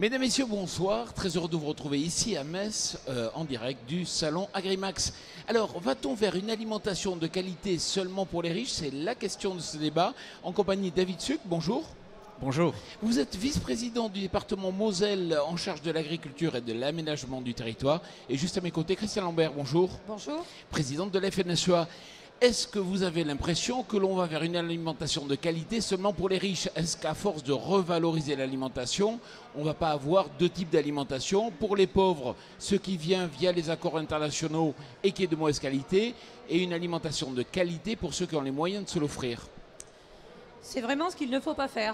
Mesdames, Messieurs, bonsoir. Très heureux de vous retrouver ici à Metz, en direct du salon Agrimax. Alors, va-t-on vers une alimentation de qualité seulement pour les riches? C'est la question de ce débat. En compagnie de David Suc, bonjour. Bonjour. Vous êtes vice-président du département Moselle en charge de l'agriculture et de l'aménagement du territoire. Et juste à mes côtés, Christian Lambert, bonjour. Bonjour. Présidente de la FNSEA. Est-ce que vous avez l'impression que l'on va vers une alimentation de qualité seulement pour les riches? Est-ce qu'à force de revaloriser l'alimentation, on ne va pas avoir deux types d'alimentation? Pour les pauvres, ce qui vient via les accords internationaux et qui est de mauvaise qualité, et une alimentation de qualité pour ceux qui ont les moyens de se l'offrir. C'est vraiment ce qu'il ne faut pas faire.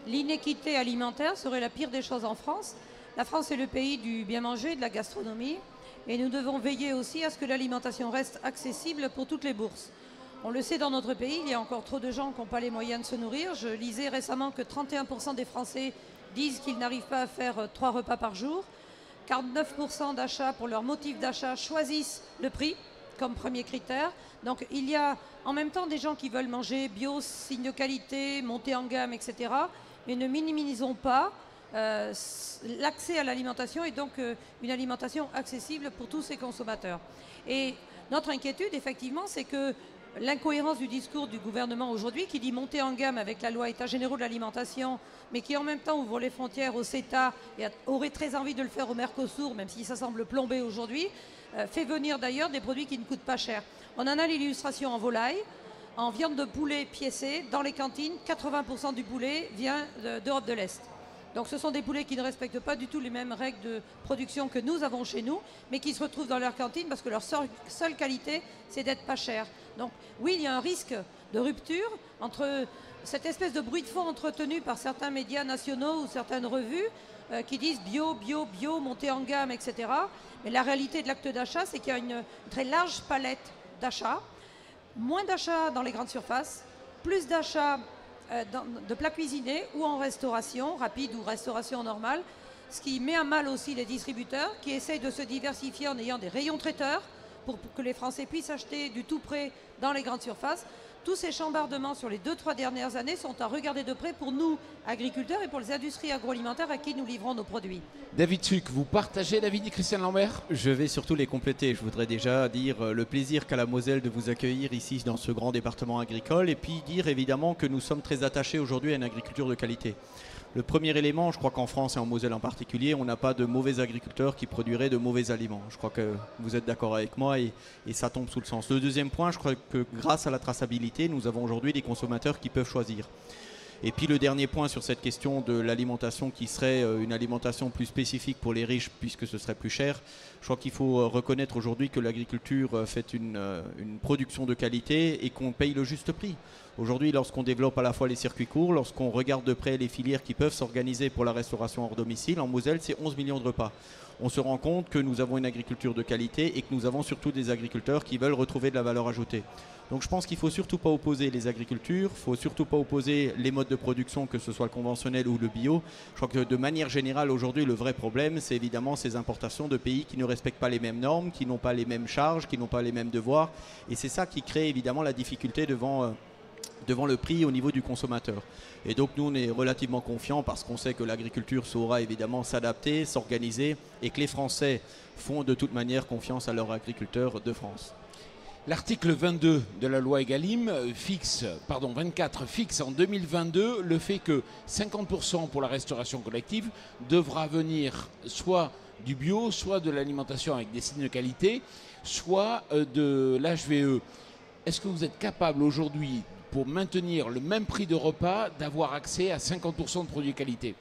L'inéquité alimentaire serait la pire des choses en France. La France est le pays du bien manger et de la gastronomie. Et nous devons veiller aussi à ce que l'alimentation reste accessible pour toutes les bourses. On le sait, dans notre pays, il y a encore trop de gens qui n'ont pas les moyens de se nourrir. Je lisais récemment que 31% des Français disent qu'ils n'arrivent pas à faire 3 repas par jour. 49% d'achats, pour leur motif d'achat, choisissent le prix comme premier critère. Donc il y a en même temps des gens qui veulent manger bio, signe de qualité, monter en gamme, etc. Mais ne minimisons pas l'accès à l'alimentation et donc une alimentation accessible pour tous ces consommateurs. Et notre inquiétude, effectivement, c'est que l'incohérence du discours du gouvernement aujourd'hui, qui dit monter en gamme avec la loi État généraux de l'alimentation, mais qui en même temps ouvre les frontières au CETA et aurait très envie de le faire au Mercosur, même si ça semble plombé aujourd'hui, fait venir d'ailleurs des produits qui ne coûtent pas cher. On en a l'illustration en volaille, en viande de poulet piécée. Dans les cantines, 80% du poulet vient d'Europe de l'Est. Donc ce sont des poulets qui ne respectent pas du tout les mêmes règles de production que nous avons chez nous, mais qui se retrouvent dans leur cantine parce que leur seule qualité, c'est d'être pas cher. Donc oui, il y a un risque de rupture entre cette espèce de bruit de fond entretenu par certains médias nationaux ou certaines revues qui disent bio, bio, bio, monter en gamme, etc. Mais la réalité de l'acte d'achat, c'est qu'il y a une très large palette d'achats, moins d'achats dans les grandes surfaces, plus d'achats de plats cuisinés ou en restauration rapide ou restauration normale, ce qui met à mal aussi les distributeurs qui essayent de se diversifier en ayant des rayons traiteurs pour que les Français puissent acheter du tout prêt dans les grandes surfaces. Tous ces chambardements sur les 2-3 dernières années sont à regarder de près pour nous, agriculteurs, et pour les industries agroalimentaires à qui nous livrons nos produits. David Suc, vous partagez l'avis de Christian Lambert? Je vais surtout les compléter. Je voudrais déjà dire le plaisir qu'a la Moselle de vous accueillir ici dans ce grand département agricole, et puis dire évidemment que nous sommes très attachés aujourd'hui à une agriculture de qualité. Le premier élément, je crois qu'en France et en Moselle en particulier, on n'a pas de mauvais agriculteurs qui produiraient de mauvais aliments. Je crois que vous êtes d'accord avec moi et ça tombe sous le sens. Le deuxième point, je crois que grâce à la traçabilité, nous avons aujourd'hui des consommateurs qui peuvent choisir. Et puis le dernier point sur cette question de l'alimentation qui serait une alimentation plus spécifique pour les riches puisque ce serait plus cher, je crois qu'il faut reconnaître aujourd'hui que l'agriculture fait une production de qualité et qu'on paye le juste prix. Aujourd'hui, lorsqu'on développe à la fois les circuits courts, lorsqu'on regarde de près les filières qui peuvent s'organiser pour la restauration hors domicile, en Moselle, c'est 11 millions de repas. On se rend compte que nous avons une agriculture de qualité et que nous avons surtout des agriculteurs qui veulent retrouver de la valeur ajoutée. Donc je pense qu'il ne faut surtout pas opposer les agricultures, il ne faut surtout pas opposer les modes de production, que ce soit le conventionnel ou le bio. Je crois que de manière générale, aujourd'hui, le vrai problème, c'est évidemment ces importations de pays qui ne respectent pas les mêmes normes, qui n'ont pas les mêmes charges, qui n'ont pas les mêmes devoirs. Et c'est ça qui crée évidemment la difficulté devant le prix au niveau du consommateur. Et donc nous on est relativement confiants parce qu'on sait que l'agriculture saura évidemment s'adapter, s'organiser et que les Français font de toute manière confiance à leurs agriculteurs de France. L'article 22 de la loi Egalim 24 fixe en 2022 le fait que 50% pour la restauration collective devra venir soit du bio, soit de l'alimentation avec des signes de qualité, soit de l'HVE. Est-ce que vous êtes capable aujourd'hui, pour maintenir le même prix de repas, d'avoir accès à 50% de produits de qualité?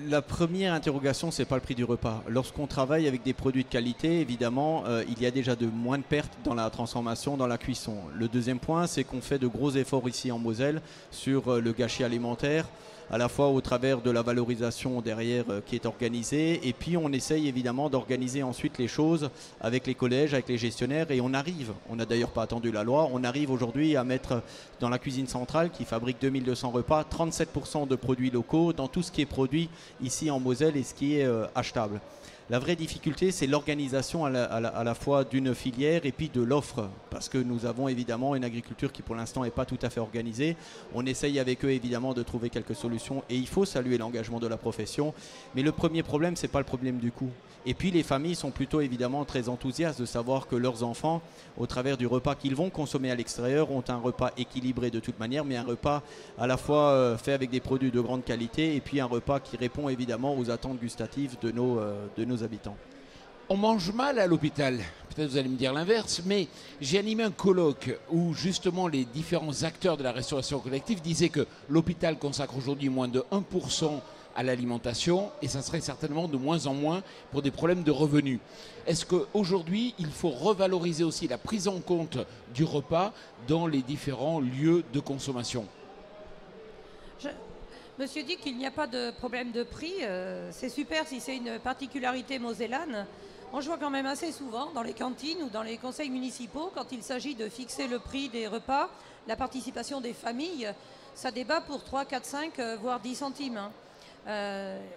La première interrogation, ce n'est pas le prix du repas. Lorsqu'on travaille avec des produits de qualité, évidemment, il y a déjà de moins de pertes dans la transformation, dans la cuisson. Le deuxième point, c'est qu'on fait de gros efforts ici en Moselle sur le gâchis alimentaire, à la fois au travers de la valorisation derrière qui est organisée, et puis on essaye évidemment d'organiser ensuite les choses avec les collèges, avec les gestionnaires, et on n'a d'ailleurs pas attendu la loi, on arrive aujourd'hui à mettre dans la cuisine centrale qui fabrique 2200 repas, 37% de produits locaux dans tout ce qui est produit ici en Moselle et ce qui est achetable. La vraie difficulté, c'est l'organisation à la fois d'une filière et puis de l'offre, parce que nous avons évidemment une agriculture qui pour l'instant n'est pas tout à fait organisée. On essaye avec eux évidemment de trouver quelques solutions et il faut saluer l'engagement de la profession. Mais le premier problème, ce n'est pas le problème du coût. Et puis les familles sont plutôt évidemment très enthousiastes de savoir que leurs enfants, au travers du repas qu'ils vont consommer à l'extérieur, ont un repas équilibré de toute manière, mais un repas à la fois fait avec des produits de grande qualité et puis un repas qui répond évidemment aux attentes gustatives de nos habitants. On mange mal à l'hôpital, peut-être vous allez me dire l'inverse, mais j'ai animé un colloque où justement les différents acteurs de la restauration collective disaient que l'hôpital consacre aujourd'hui moins de 1% à l'alimentation et ça serait certainement de moins en moins pour des problèmes de revenus. Est-ce qu'aujourd'hui, il faut revaloriser aussi la prise en compte du repas dans les différents lieux de consommation ? Monsieur dit qu'il n'y a pas de problème de prix. C'est super si c'est une particularité mosellane. Moi, je vois quand même assez souvent dans les cantines ou dans les conseils municipaux, quand il s'agit de fixer le prix des repas, la participation des familles, ça débat pour 3, 4, 5, voire 10 centimes.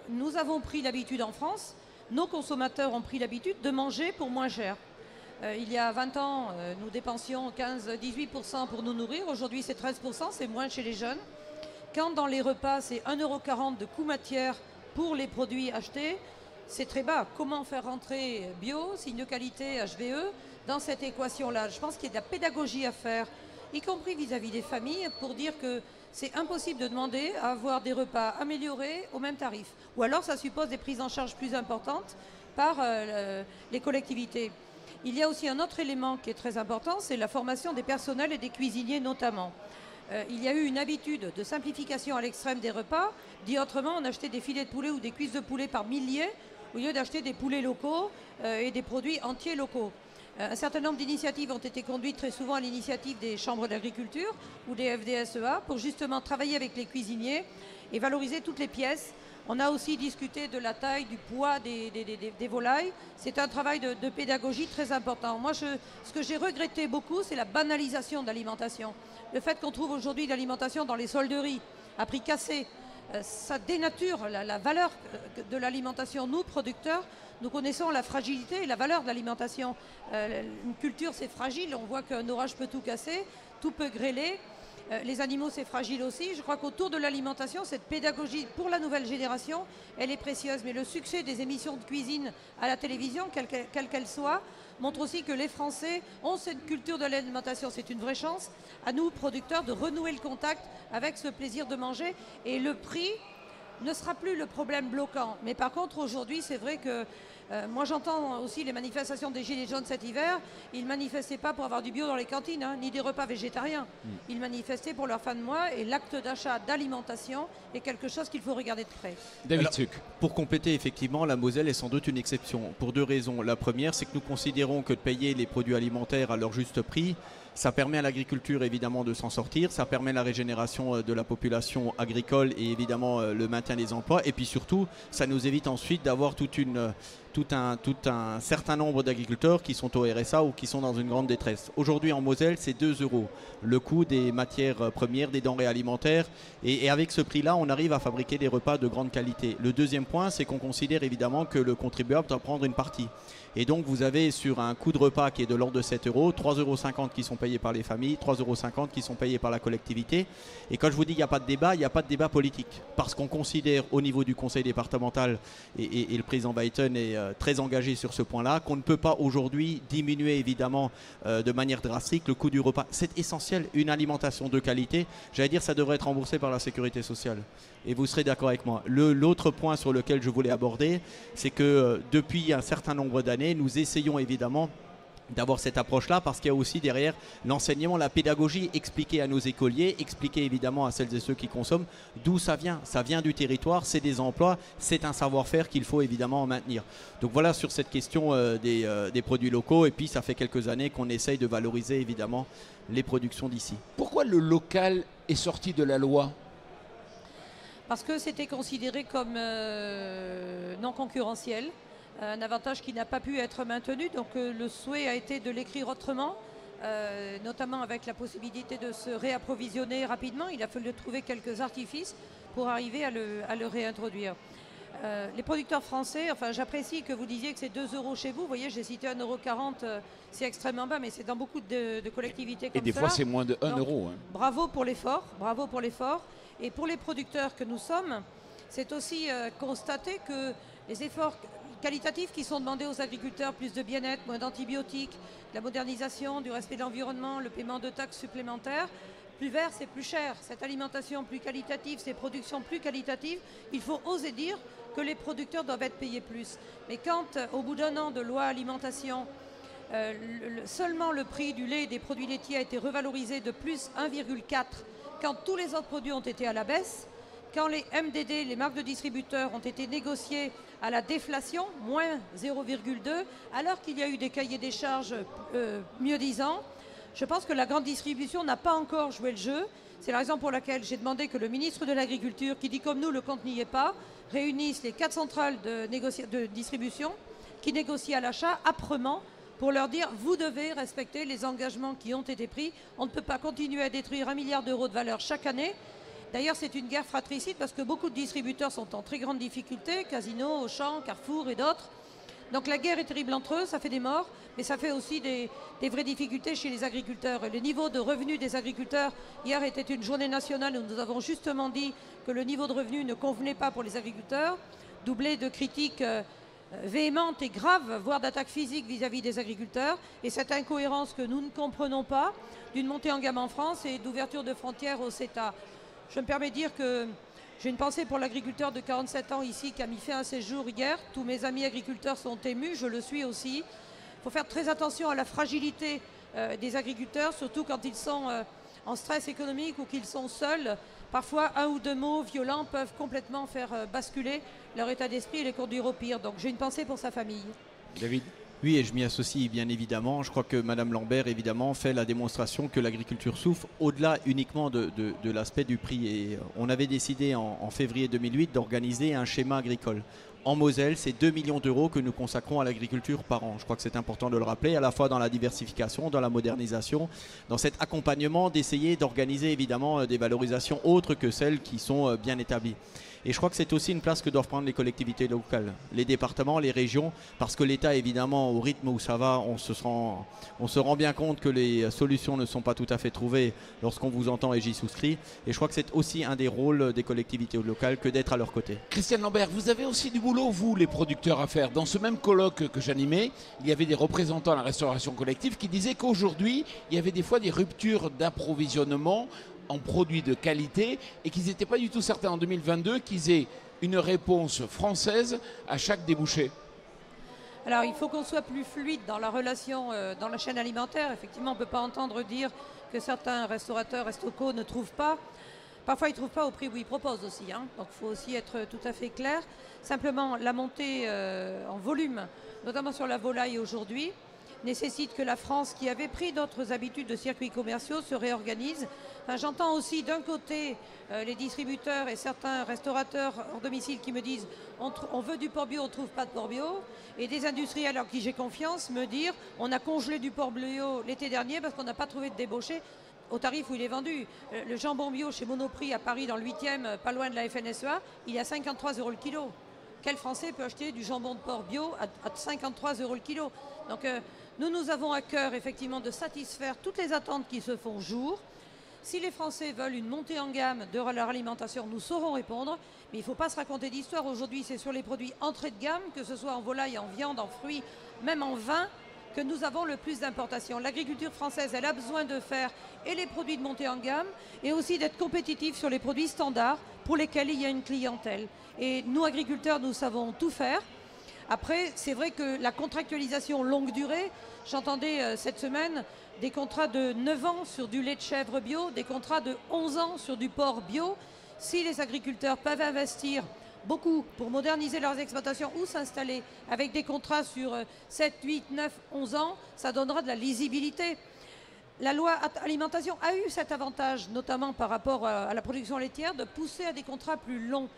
Nous avons pris l'habitude en France, nos consommateurs ont pris l'habitude de manger pour moins cher. Il y a 20 ans, nous dépensions 15-18% pour nous nourrir. Aujourd'hui, c'est 13%, c'est moins chez les jeunes. Quand dans les repas, c'est 1,40 € de coût matière pour les produits achetés, c'est très bas. Comment faire rentrer bio, signe de qualité, HVE, dans cette équation-là? Je pense qu'il y a de la pédagogie à faire, y compris vis-à-vis des familles, pour dire que c'est impossible de demander à avoir des repas améliorés au même tarif. Ou alors, ça suppose des prises en charge plus importantes par les collectivités. Il y a aussi un autre élément qui est très important, c'est la formation des personnels et des cuisiniers notamment. Il y a eu une habitude de simplification à l'extrême des repas. Dit autrement, on achetait des filets de poulet ou des cuisses de poulet par milliers au lieu d'acheter des poulets locaux et des produits entiers locaux. Un certain nombre d'initiatives ont été conduites très souvent à l'initiative des chambres d'agriculture ou des FDSEA pour justement travailler avec les cuisiniers et valoriser toutes les pièces. On a aussi discuté de la taille, du poids des volailles. C'est un travail de pédagogie très important. Moi, ce que j'ai regretté beaucoup, c'est la banalisation de l'alimentation. Le fait qu'on trouve aujourd'hui l'alimentation dans les solderies à prix cassé, ça dénature la valeur de l'alimentation. Nous, producteurs, nous connaissons la fragilité et la valeur de l'alimentation. Une culture, c'est fragile. On voit qu'un orage peut tout casser, tout peut grêler. Les animaux, c'est fragile aussi. Je crois qu'autour de l'alimentation, cette pédagogie pour la nouvelle génération, elle est précieuse. Mais le succès des émissions de cuisine à la télévision, quelle qu'elle soit, montre aussi que les Français ont cette culture de l'alimentation. C'est une vraie chance à nous, producteurs, de renouer le contact avec ce plaisir de manger. Et le prix ne sera plus le problème bloquant. Mais par contre, aujourd'hui, c'est vrai que moi, j'entends aussi les manifestations des Gilets jaunes cet hiver. Ils ne manifestaient pas pour avoir du bio dans les cantines, hein, ni des repas végétariens. Ils manifestaient pour leur fin de mois et l'acte d'achat d'alimentation est quelque chose qu'il faut regarder de près. David Suc. Pour compléter, effectivement, la Moselle est sans doute une exception. Pour deux raisons. La première, c'est que nous considérons que de payer les produits alimentaires à leur juste prix, ça permet à l'agriculture évidemment de s'en sortir, ça permet la régénération de la population agricole et évidemment le maintien des emplois. Et puis surtout, ça nous évite ensuite d'avoir tout un certain nombre d'agriculteurs qui sont au RSA ou qui sont dans une grande détresse. Aujourd'hui en Moselle, c'est 2 € le coût des matières premières, des denrées alimentaires. Et avec ce prix-là, on arrive à fabriquer des repas de grande qualité. Le deuxième point, c'est qu'on considère évidemment que le contribuable doit prendre une partie. Et donc vous avez sur un coût de repas qui est de l'ordre de 7 €, 3,50 € qui sont payés par les familles, 3,50 € qui sont payés par la collectivité. Et quand je vous dis qu'il n'y a pas de débat, il n'y a pas de débat politique. Parce qu'on considère au niveau du conseil départemental, et le président Biden est très engagé sur ce point-là, qu'on ne peut pas aujourd'hui diminuer évidemment de manière drastique le coût du repas. C'est essentiel, une alimentation de qualité. J'allais dire ça devrait être remboursé par la sécurité sociale. Et vous serez d'accord avec moi. L'autre point sur lequel je voulais aborder, c'est que depuis un certain nombre d'années, nous essayons évidemment d'avoir cette approche-là parce qu'il y a aussi derrière l'enseignement, la pédagogie, expliquer à nos écoliers, expliquer évidemment à celles et ceux qui consomment d'où ça vient. Ça vient du territoire, c'est des emplois, c'est un savoir-faire qu'il faut évidemment maintenir. Donc voilà sur cette question des produits locaux et puis ça fait quelques années qu'on essaye de valoriser évidemment les productions d'ici. Pourquoi le local est sorti de la loi ? Parce que c'était considéré comme non concurrentiel, un avantage qui n'a pas pu être maintenu. Donc le souhait a été de l'écrire autrement, notamment avec la possibilité de se réapprovisionner rapidement. Il a fallu trouver quelques artifices pour arriver à le réintroduire. Les producteurs français, enfin j'apprécie que vous disiez que c'est 2 euros chez vous. Vous voyez, j'ai cité 1,40 €, c'est extrêmement bas, mais c'est dans beaucoup de collectivités comme ça. Et des fois, c'est moins de 1 euro. Hein. Bravo pour l'effort, bravo pour l'effort. Et pour les producteurs que nous sommes, c'est aussi constater que les efforts qualitatifs qui sont demandés aux agriculteurs, plus de bien-être, moins d'antibiotiques, la modernisation, du respect de l'environnement, le paiement de taxes supplémentaires, plus vert, c'est plus cher. Cette alimentation plus qualitative, ces productions plus qualitatives, il faut oser dire que les producteurs doivent être payés plus. Mais quand, au bout d'un an de loi alimentation, seulement le prix du lait et des produits laitiers a été revalorisé de plus 1,4, quand tous les autres produits ont été à la baisse, quand les MDD, les marques de distributeurs, ont été négociés à la déflation, moins 0,2, alors qu'il y a eu des cahiers des charges mieux-disants, je pense que la grande distribution n'a pas encore joué le jeu. C'est la raison pour laquelle j'ai demandé que le ministre de l'Agriculture, qui dit comme nous le compte n'y est pas, réunisse les 4 centrales de distribution qui négocient à l'achat âprement pour leur dire vous devez respecter les engagements qui ont été pris. On ne peut pas continuer à détruire 1 milliard d'euros de valeur chaque année. D'ailleurs, c'est une guerre fratricide parce que beaucoup de distributeurs sont en très grande difficulté, Casino, Auchan, Carrefour et d'autres. Donc la guerre est terrible entre eux, ça fait des morts, mais ça fait aussi des vraies difficultés chez les agriculteurs. Le niveau de revenus des agriculteurs, hier était une journée nationale où nous avons justement dit que le niveau de revenus ne convenait pas pour les agriculteurs, doublé de critiques véhémentes et graves, voire d'attaques physiques vis-à-vis des agriculteurs. Et cette incohérence que nous ne comprenons pas d'une montée en gamme en France et d'ouverture de frontières au CETA. Je me permets de dire que j'ai une pensée pour l'agriculteur de 47 ans ici qui a mis fin à ses jours hier. Tous mes amis agriculteurs sont émus, je le suis aussi. Il faut faire très attention à la fragilité des agriculteurs, surtout quand ils sont en stress économique ou qu'ils sont seuls. Parfois, 1 ou 2 mots violents peuvent complètement faire basculer leur état d'esprit et les conduire au pire. Donc j'ai une pensée pour sa famille. David ? Oui, et je m'y associe bien évidemment. Je crois que Madame Lambert, évidemment, fait la démonstration que l'agriculture souffre au-delà uniquement de l'aspect du prix. Et on avait décidé en février 2008 d'organiser un schéma agricole. En Moselle, c'est 2 millions d'euros que nous consacrons à l'agriculture par an. Je crois que c'est important de le rappeler, à la fois dans la diversification, dans la modernisation, dans cet accompagnement, d'essayer d'organiser évidemment des valorisations autres que celles qui sont bien établies. Et je crois que c'est aussi une place que doivent prendre les collectivités locales, les départements, les régions, parce que l'État, évidemment, au rythme où ça va, on se rend bien compte que les solutions ne sont pas tout à fait trouvées lorsqu'on vous entend, et j'y souscris. Et je crois que c'est aussi un des rôles des collectivités locales que d'être à leur côté. Christiane Lambert, vous avez aussi du boulot, vous, les producteurs, à faire. Dans ce même colloque que j'animais, il y avait des représentants de la restauration collective qui disaient qu'aujourd'hui, il y avait des fois des ruptures d'approvisionnement en produits de qualité et qu'ils n'étaient pas du tout certains en 2022 qu'ils aient une réponse française à chaque débouché. Alors il faut qu'on soit plus fluide dans la relation, dans la chaîne alimentaire. Effectivement, on ne peut pas entendre dire que certains restaurateurs, restocos ne trouvent pas. Parfois, ils ne trouvent pas au prix où ils proposent aussi. Donc il faut aussi être tout à fait clair. Simplement, la montée en volume, notamment sur la volaille aujourd'hui, nécessite que la France, qui avait pris d'autres habitudes de circuits commerciaux, se réorganise. Enfin, j'entends aussi d'un côté les distributeurs et certains restaurateurs hors domicile qui me disent on veut du porc bio, on ne trouve pas de porc bio. Et des industriels en qui j'ai confiance me dire on a congelé du porc bio l'été dernier parce qu'on n'a pas trouvé de débauché au tarif où il est vendu. Le jambon bio chez Monoprix à Paris dans le 8e, pas loin de la FNSEA, il est à 53 € le kilo. Quel Français peut acheter du jambon de porc bio à 53 € le kilo? Donc nous avons à cœur effectivement de satisfaire toutes les attentes qui se font jour. Si les Français veulent une montée en gamme de leur alimentation, nous saurons répondre. Mais il ne faut pas se raconter d'histoire. Aujourd'hui, c'est sur les produits entrée de gamme, que ce soit en volaille, en viande, en fruits, même en vin, que nous avons le plus d'importations. L'agriculture française, elle a besoin de faire et les produits de montée en gamme et aussi d'être compétitive sur les produits standards pour lesquels il y a une clientèle. Et nous, agriculteurs, nous savons tout faire. Après, c'est vrai que la contractualisation longue durée, j'entendais cette semaine des contrats de 9 ans sur du lait de chèvre bio, des contrats de 11 ans sur du porc bio. Si les agriculteurs peuvent investir beaucoup pour moderniser leurs exploitations ou s'installer avec des contrats sur 7, 8, 9, 11 ans, ça donnera de la lisibilité. La loi alimentation a eu cet avantage, notamment par rapport à la production laitière, de pousser à des contrats plus longs.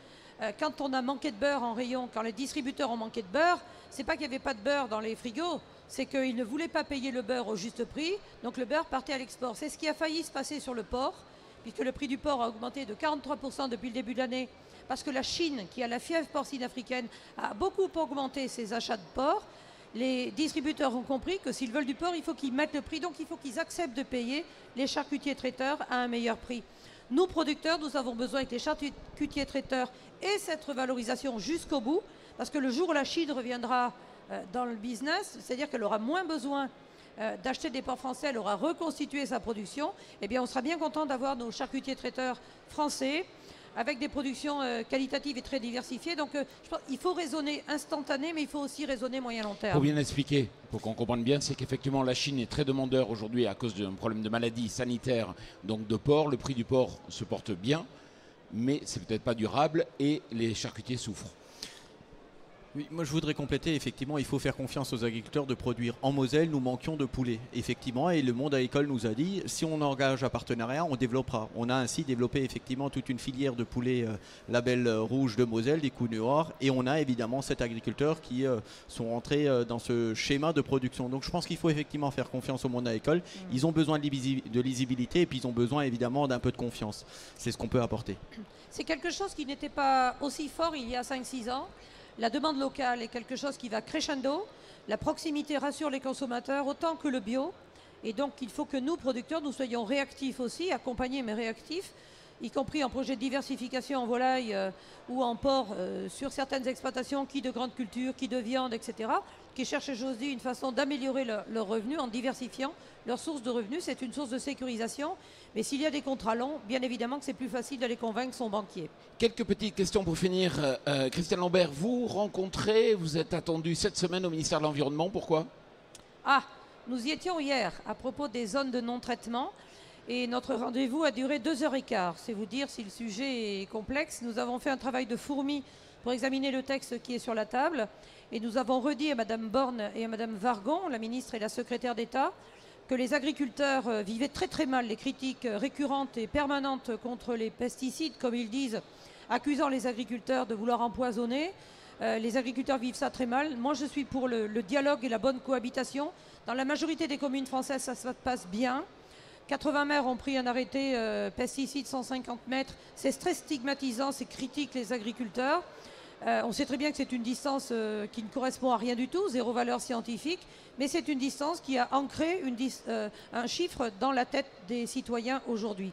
Quand on a manqué de beurre en rayon, quand les distributeurs ont manqué de beurre, c'est pas qu'il n'y avait pas de beurre dans les frigos, c'est qu'ils ne voulaient pas payer le beurre au juste prix, donc le beurre partait à l'export. C'est ce qui a failli se passer sur le porc, puisque le prix du porc a augmenté de 43% depuis le début de l'année, parce que la Chine, qui a la fièvre porcine africaine, a beaucoup augmenté ses achats de porc. Les distributeurs ont compris que s'ils veulent du porc, il faut qu'ils mettent le prix, donc il faut qu'ils acceptent de payer les charcutiers traiteurs à un meilleur prix. Nous, producteurs, nous avons besoin que les charcutiers traiteurs aient cette revalorisation jusqu'au bout, parce que le jour où la Chine reviendra dans le business, c'est-à-dire qu'elle aura moins besoin d'acheter des porcs français, elle aura reconstitué sa production, eh bien on sera bien content d'avoir nos charcutiers traiteurs français, avec des productions qualitatives et très diversifiées. Donc je pense qu'il faut raisonner instantané, mais il faut aussi raisonner moyen-long terme. Pour bien expliquer, pour qu'on comprenne bien, c'est qu'effectivement la Chine est très demandeur aujourd'hui à cause d'un problème de maladie sanitaire, donc de porc. Le prix du porc se porte bien, mais c'est peut-être pas durable et les charcutiers souffrent. Oui, moi je voudrais compléter, effectivement, il faut faire confiance aux agriculteurs de produire. En Moselle, nous manquions de poulets, effectivement, et le monde agricole nous a dit, si on engage un partenariat, on développera. On a ainsi développé effectivement toute une filière de poulets label rouge de Moselle, des coups noirs, et on a évidemment 7 agriculteurs qui sont rentrés dans ce schéma de production. Donc je pense qu'il faut effectivement faire confiance au monde agricole. Ils ont besoin de lisibilité, et puis ils ont besoin évidemment d'un peu de confiance. C'est ce qu'on peut apporter. C'est quelque chose qui n'était pas aussi fort il y a 5-6 ans. La demande locale est quelque chose qui va crescendo. La proximité rassure les consommateurs autant que le bio. Et donc, il faut que nous, producteurs, nous soyons réactifs aussi, accompagnés mais réactifs, y compris en projet de diversification en volaille ou en porc sur certaines exploitations, qui de grandes cultures, qui de viande, etc., qui cherchent aujourd'hui une façon d'améliorer leurs revenus en diversifiant leurs sources de revenus. C'est une source de sécurisation. Mais s'il y a des contrats longs, bien évidemment que c'est plus facile d'aller convaincre son banquier. Quelques petites questions pour finir. Christiane Lambert, vous êtes attendu cette semaine au ministère de l'Environnement. Pourquoi ? Nous y étions hier à propos des zones de non-traitement. Et notre rendez-vous a duré 2h15. C'est vous dire si le sujet est complexe. Nous avons fait un travail de fourmi pour examiner le texte qui est sur la table. Et nous avons redit à Mme Borne et à Mme Vargon, la ministre et la secrétaire d'État, que les agriculteurs vivaient très très mal les critiques récurrentes et permanentes contre les pesticides, comme ils disent, accusant les agriculteurs de vouloir empoisonner. Les agriculteurs vivent ça très mal. Moi, je suis pour le dialogue et la bonne cohabitation. Dans la majorité des communes françaises, ça se passe bien. 80 maires ont pris un arrêté pesticides 150 mètres. C'est très stigmatisant, c'est critique les agriculteurs. On sait très bien que c'est une distance qui ne correspond à rien du tout, zéro valeur scientifique, mais c'est une distance qui a ancré un chiffre dans la tête des citoyens aujourd'hui.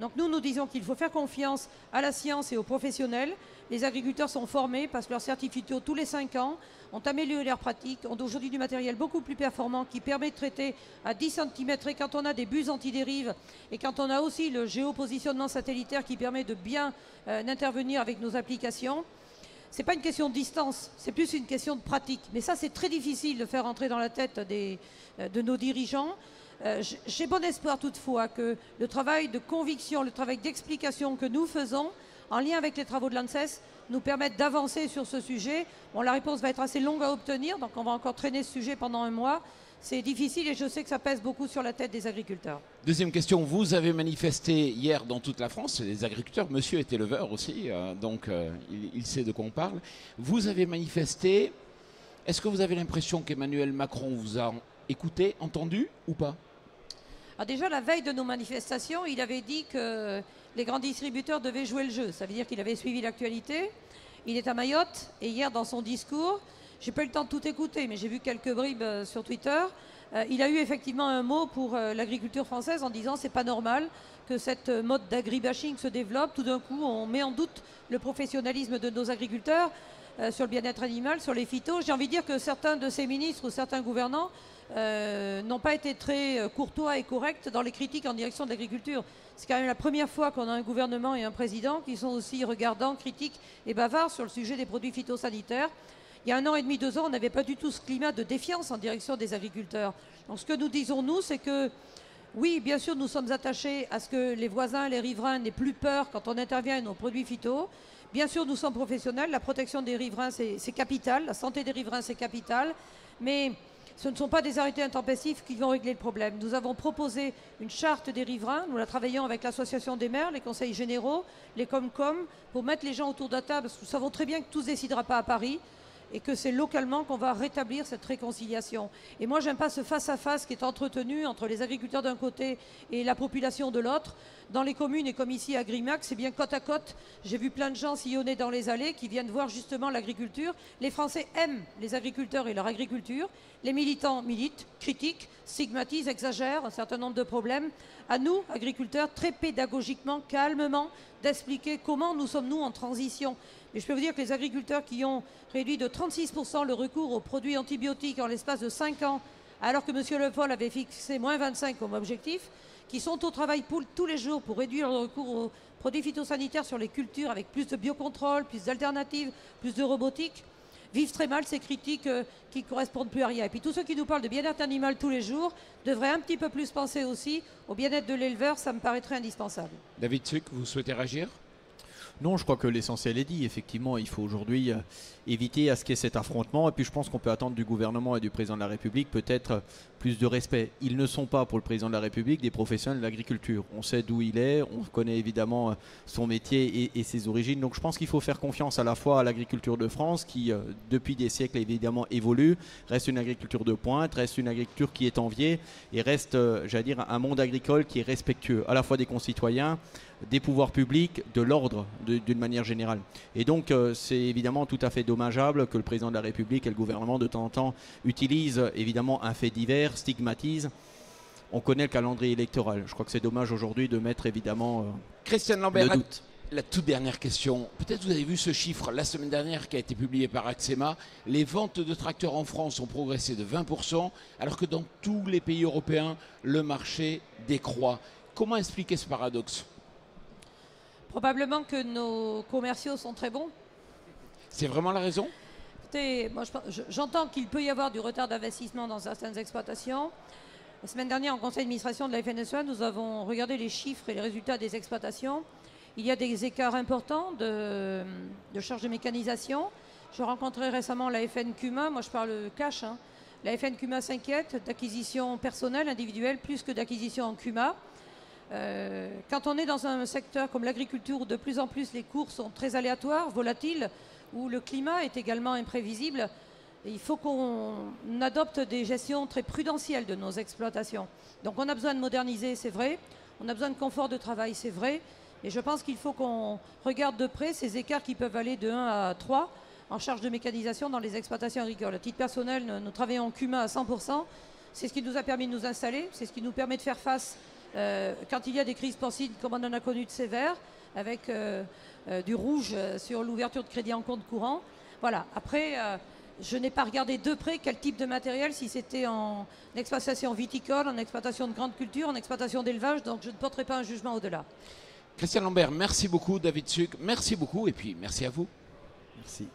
Donc nous disons qu'il faut faire confiance à la science et aux professionnels. Les agriculteurs sont formés, passent leur certificat tous les 5 ans, ont amélioré leurs pratiques, ont aujourd'hui du matériel beaucoup plus performant qui permet de traiter à 10 cm. Et quand on a des buses antidérives et quand on a aussi le géopositionnement satellitaire qui permet de bien intervenir avec nos applications, ce n'est pas une question de distance, c'est plus une question de pratique. Mais ça, c'est très difficile de faire entrer dans la tête de nos dirigeants. J'ai bon espoir toutefois que le travail de conviction, le travail d'explication que nous faisons, en lien avec les travaux de l'ANSES, nous permettent d'avancer sur ce sujet. Bon, la réponse va être assez longue à obtenir, donc on va encore traîner ce sujet pendant 1 mois. C'est difficile et je sais que ça pèse beaucoup sur la tête des agriculteurs. Deuxième question, vous avez manifesté hier dans toute la France, les agriculteurs, monsieur est éleveur aussi, donc il sait de quoi on parle. Vous avez manifesté, est-ce que vous avez l'impression qu'Emmanuel Macron vous a écouté, entendu ou pas ? Déjà, la veille de nos manifestations, il avait dit que les grands distributeurs devaient jouer le jeu. Ça veut dire qu'il avait suivi l'actualité. Il est à Mayotte et hier, dans son discours, j'ai pas eu le temps de tout écouter, mais j'ai vu quelques bribes sur Twitter. Il a eu effectivement un mot pour l'agriculture française en disant c'est pas normal que cette mode d'agribashing se développe. Tout d'un coup, on met en doute le professionnalisme de nos agriculteurs sur le bien-être animal, sur les phytos. J'ai envie de dire que certains de ces ministres ou certains gouvernants n'ont pas été très courtois et corrects dans les critiques en direction de l'agriculture. C'est quand même la première fois qu'on a un gouvernement et un président qui sont aussi regardants, critiques et bavards sur le sujet des produits phytosanitaires. Il y a 1 an et demi, 2 ans, on n'avait pas du tout ce climat de défiance en direction des agriculteurs. Donc ce que nous disons, nous, c'est que oui, bien sûr, nous sommes attachés à ce que les voisins, les riverains n'aient plus peur quand on intervient aux produits phyto. Bien sûr, nous sommes professionnels, la protection des riverains, c'est capital, la santé des riverains, c'est capital, mais ce ne sont pas des arrêtés intempestifs qui vont régler le problème. Nous avons proposé une charte des riverains, nous la travaillons avec l'association des maires, les conseils généraux, les Comcom, pour mettre les gens autour de la table, parce que nous savons très bien que tout ne se décidera pas à Paris. et que c'est localement qu'on va rétablir cette réconciliation. Et moi, j'aime pas ce face-à-face qui est entretenu entre les agriculteurs d'un côté et la population de l'autre. Dans les communes et comme ici à Grimac, c'est bien côte à côte. J'ai vu plein de gens sillonner dans les allées qui viennent voir justement l'agriculture. Les Français aiment les agriculteurs et leur agriculture. Les militants militent, critiquent, stigmatisent, exagèrent un certain nombre de problèmes. À nous, agriculteurs, très pédagogiquement, calmement, d'expliquer comment nous sommes, nous, en transition. Et je peux vous dire que les agriculteurs qui ont réduit de 36% le recours aux produits antibiotiques en l'espace de 5 ans, alors que M. Le Foll avait fixé moins 25 comme objectif, qui sont au travail tous les jours pour réduire le recours aux produits phytosanitaires sur les cultures avec plus de biocontrôle, plus d'alternatives, plus de robotique, vivent très mal ces critiques qui ne correspondent plus à rien. Et puis tous ceux qui nous parlent de bien-être animal tous les jours devraient un petit peu plus penser aussi au bien-être de l'éleveur, ça me paraîtrait indispensable. David Suc, vous souhaitez réagir ? Non, je crois que l'essentiel est dit. Effectivement, il faut aujourd'hui éviter à ce qu'il y ait cet affrontement. Et puis je pense qu'on peut attendre du gouvernement et du président de la République peut-être plus de respect. Ils ne sont pas, pour le président de la République, des professionnels de l'agriculture. On sait d'où il est, on connaît évidemment son métier et ses origines. Donc je pense qu'il faut faire confiance à la fois à l'agriculture de France qui, depuis des siècles, évidemment évolue, reste une agriculture de pointe, reste une agriculture qui est enviée et reste, j'allais dire, un monde agricole qui est respectueux à la fois des concitoyens, des pouvoirs publics, de l'ordre d'une manière générale. Et donc c'est évidemment tout à fait dommageable que le président de la République et le gouvernement de temps en temps utilisent évidemment un fait divers, stigmatisent. On connaît le calendrier électoral. Je crois que c'est dommage aujourd'hui de mettre évidemment Christiane Lambert, le doute. La toute dernière question. Peut-être vous avez vu ce chiffre la semaine dernière qui a été publié par Axema. Les ventes de tracteurs en France ont progressé de 20%, alors que dans tous les pays européens, le marché décroît. Comment expliquer ce paradoxe ? Probablement que nos commerciaux sont très bons. C'est vraiment la raison ? Écoutez, moi j'entends qu'il peut y avoir du retard d'investissement dans certaines exploitations. La semaine dernière, en conseil d'administration de la FNSEA, nous avons regardé les chiffres et les résultats des exploitations. Il y a des écarts importants de charges de mécanisation. Je rencontrais récemment la FNCUMA, moi je parle cash. La FNCUMA s'inquiète d'acquisition personnelle, individuelle, plus que d'acquisition en CUMA. Quand on est dans un secteur comme l'agriculture où de plus en plus les cours sont très aléatoires, volatiles, où le climat est également imprévisible, il faut qu'on adopte des gestions très prudentielles de nos exploitations. Donc on a besoin de moderniser, c'est vrai, on a besoin de confort de travail, c'est vrai, et je pense qu'il faut qu'on regarde de près ces écarts qui peuvent aller de 1 à 3 en charge de mécanisation dans les exploitations agricoles. À titre personnel, nous travaillons en CUMA à 100%, c'est ce qui nous a permis de nous installer, c'est ce qui nous permet de faire face quand il y a des crises porcines comme on en a connu de sévères, avec du rouge sur l'ouverture de crédit en compte courant. Voilà. Après, je n'ai pas regardé de près quel type de matériel, si c'était en exploitation viticole, en exploitation de grande culture, en exploitation d'élevage, donc je ne porterai pas un jugement au-delà. Christiane Lambert, merci beaucoup. David Suc, merci beaucoup et puis merci à vous. Merci.